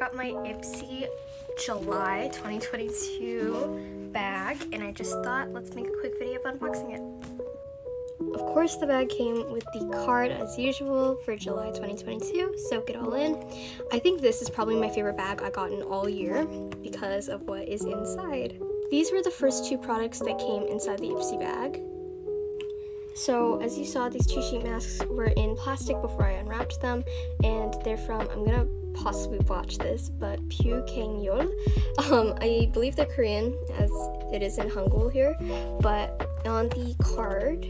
got my Ipsy July 2022 bag, and I just thought let's make a quick video of unboxing it. Of course, the bag came with the card as usual for July 2022, soak it all in. I think this is probably my favorite bag I gotten all year because of what is inside. These were the first two products that came inside the Ipsy bag. So as you saw, these two sheet masks were in plastic before I unwrapped them, and they're from, I'm gonna possibly botch this, but 𝒮𝒾𝒶𝓁. I believe they're Korean, as it is in Hangul here, but on the card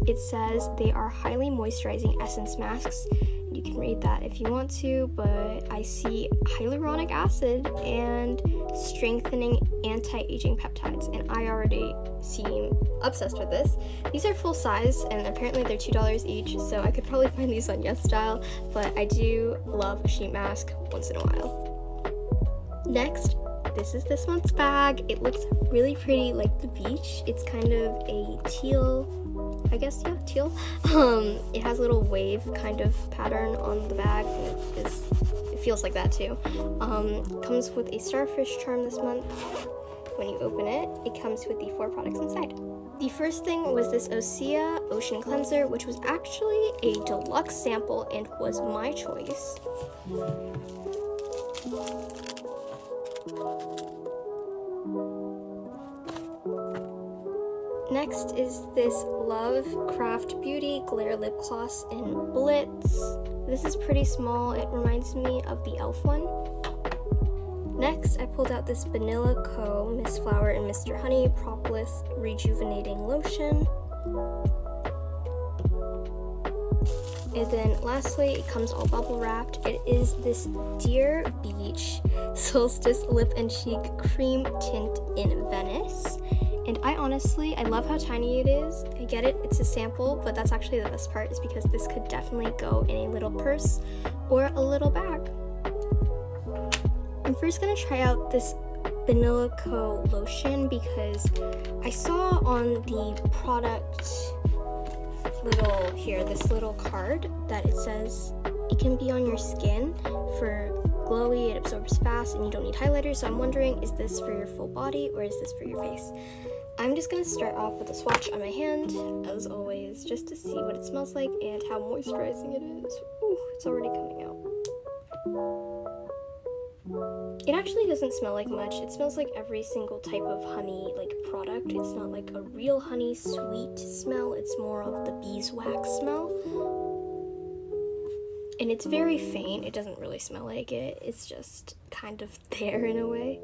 it says they are highly moisturizing essence masks. You can read that if you want to, but I see hyaluronic acid and strengthening anti-aging peptides, and I already seem obsessed with this. These are full size, and apparently they're $2 each, so I could probably find these on YesStyle, but I do love a sheet mask once in a while. Next, this is this month's bag. It looks really pretty, like the beach. It's kind of a teal, I guess, yeah, teal. It has a little wave kind of pattern on the bag, and it feels like that too. Comes with a starfish charm this month. When you open it, it comes with the 4 products inside. The first thing was this Osea Ocean Cleanser, which was actually a deluxe sample and was my choice. Next is this Love Craft Beauty Glare Lip Gloss in Blitz. This is pretty small. It reminds me of the e.l.f. one. Next, I pulled out this 𝒮𝒾𝒶 Miss Flower and Mr. Honey Propolis Rejuvenating Lotion. And then lastly, it comes all bubble wrapped. It is this Dear Beach Solstice Lip and Cheek Cream Tint in Venice. And I love how tiny it is. I get it, it's a sample, but that's actually the best part, is because this could definitely go in a little purse or a little bag. I'm first gonna try out this 𝒮𝒾𝒶 lotion because I saw on the product this little card that it says it can be on your skin for glowy, it absorbs fast, and you don't need highlighters. So I'm wondering, is this for your full body or is this for your face? I'm just gonna start off with a swatch on my hand, as always, just to see what it smells like and how moisturizing it is. Ooh, it's already coming out. It actually doesn't smell like much. It smells like every single type of honey product. It's not like a real honey sweet smell. It's more of the beeswax smell. And it's very faint. It doesn't really smell like it. It's just kind of there in a way.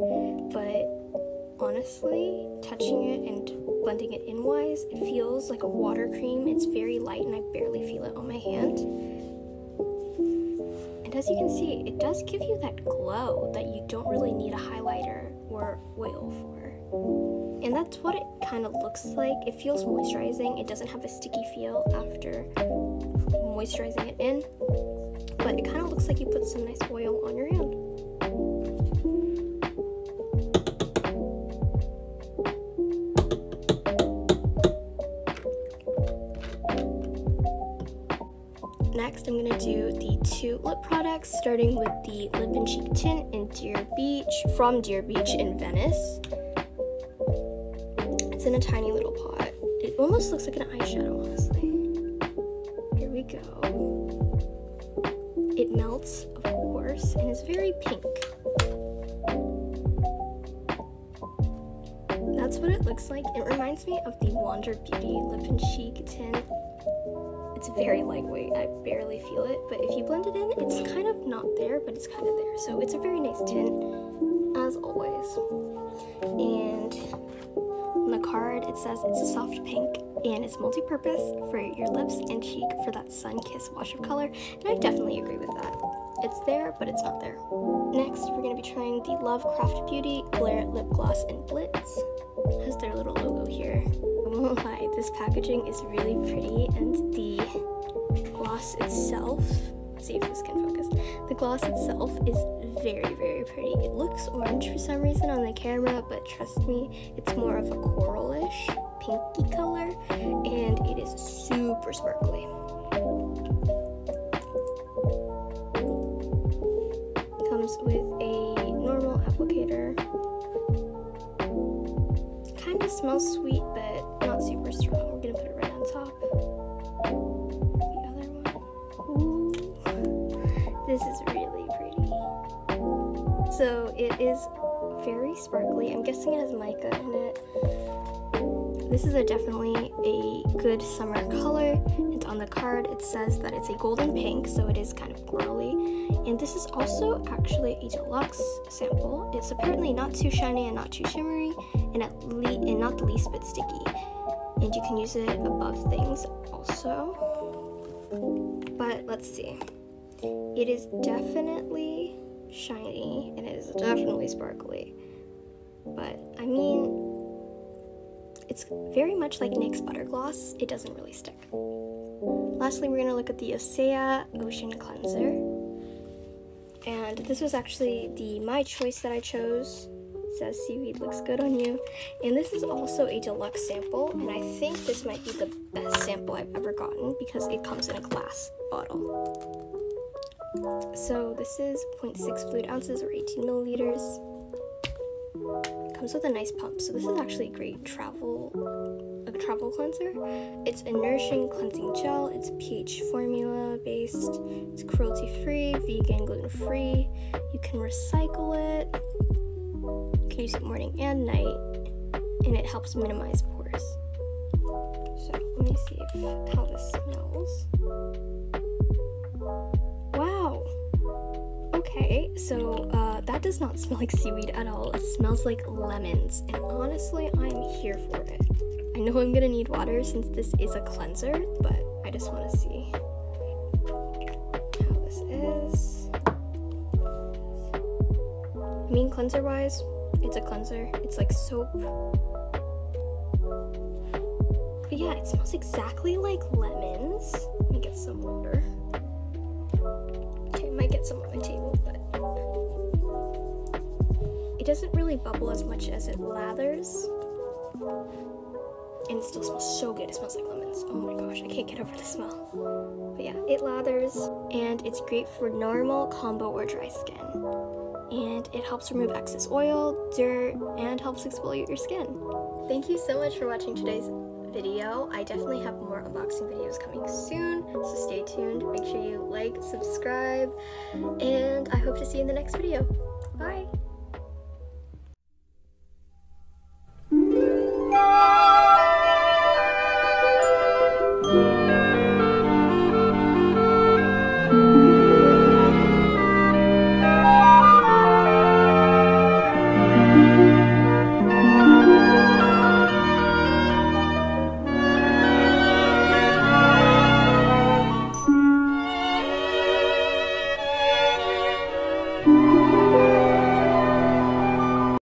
But honestly, touching it and blending it in-wise, it feels like a water cream. It's very light and I barely feel it on my hand. And as you can see, it does give you that glow that you don't really need a highlighter or oil for. And that's what it kind of looks like. It feels moisturizing. It doesn't have a sticky feel after moisturizing it in, but it kind of looks like you put some nice oil on your hand. Next, I'm going to do the 2 lip products, starting with the Lip and Cheek Tint in Dear Beach, from Dear Beach in Venice. It's in a tiny little pot. It almost looks like an eyeshadow, honestly. Here we go. It melts, of course, and is very pink. That's what it looks like. It reminds me of the Wander Beauty Lip and Cheek Tint. It's very lightweight, I barely feel it, but if you blend it in, it's kind of not there, but it's kind of there. So it's a very nice tint, as always. And on the card, it says it's a soft pink, and it's multi-purpose for your lips and cheek for that sun-kissed wash of color, and I definitely agree with that. It's there, but it's not there. Next, we're going to be trying the Love Craft Beauty Glare Lip Gloss in Blitz. It has their little logo here. I won't lie, this packaging is really pretty, and the gloss itself, let's see if this can focus. The gloss itself is very, very pretty. It looks orange for some reason on the camera, but trust me, it's more of a coralish, pinky color, and it is super sparkly. Comes with a smells sweet, but not super strong. We're gonna put it right on top. The other one. Ooh, this is really pretty. So it is very sparkly. I'm guessing it has mica in it. This is definitely a good summer color. It's on the card. It says that it's a golden pink, so it is kind of corally. And this is also actually a deluxe sample. It's apparently not too shiny and not too shimmery, and not the least bit sticky. And you can use it above things also. But let's see. It is definitely shiny, and it is definitely sparkly. But I mean, it's very much like NYX Butter Gloss. It doesn't really stick. Lastly, we're going to look at the Osea Ocean Cleanser. And this was actually my choice that I chose. It says seaweed looks good on you. And this is also a deluxe sample. And I think this might be the best sample I've ever gotten because it comes in a glass bottle. So this is 0.6 fluid ounces or 18 milliliters. Comes with a nice pump, so this is actually a great travel cleanser. It's a nourishing cleansing gel. It's pH formula based. It's cruelty free, vegan, gluten free. You can recycle it. You can use it morning and night, and it helps minimize pores. So let me see how this smells. Wow. Okay, so that does not smell like seaweed at all. It smells like lemons, and honestly, I'm here for it. I know I'm gonna need water since this is a cleanser, but I just want to see how this is. I mean, cleanser-wise, it's a cleanser. It's like soap. But yeah, it smells exactly like lemons. Let me get some water. Okay, I might get some on my table, but it doesn't really bubble as much as it lathers. And it still smells so good. It smells like lemons. Oh my gosh, I can't get over the smell. But yeah, it lathers, and it's great for normal, combo, or dry skin. And it helps remove excess oil, dirt, and helps exfoliate your skin. Thank you so much for watching today's video. I definitely have more unboxing videos coming soon, so stay tuned. Make sure you like, subscribe, and I hope to see you in the next video. Bye!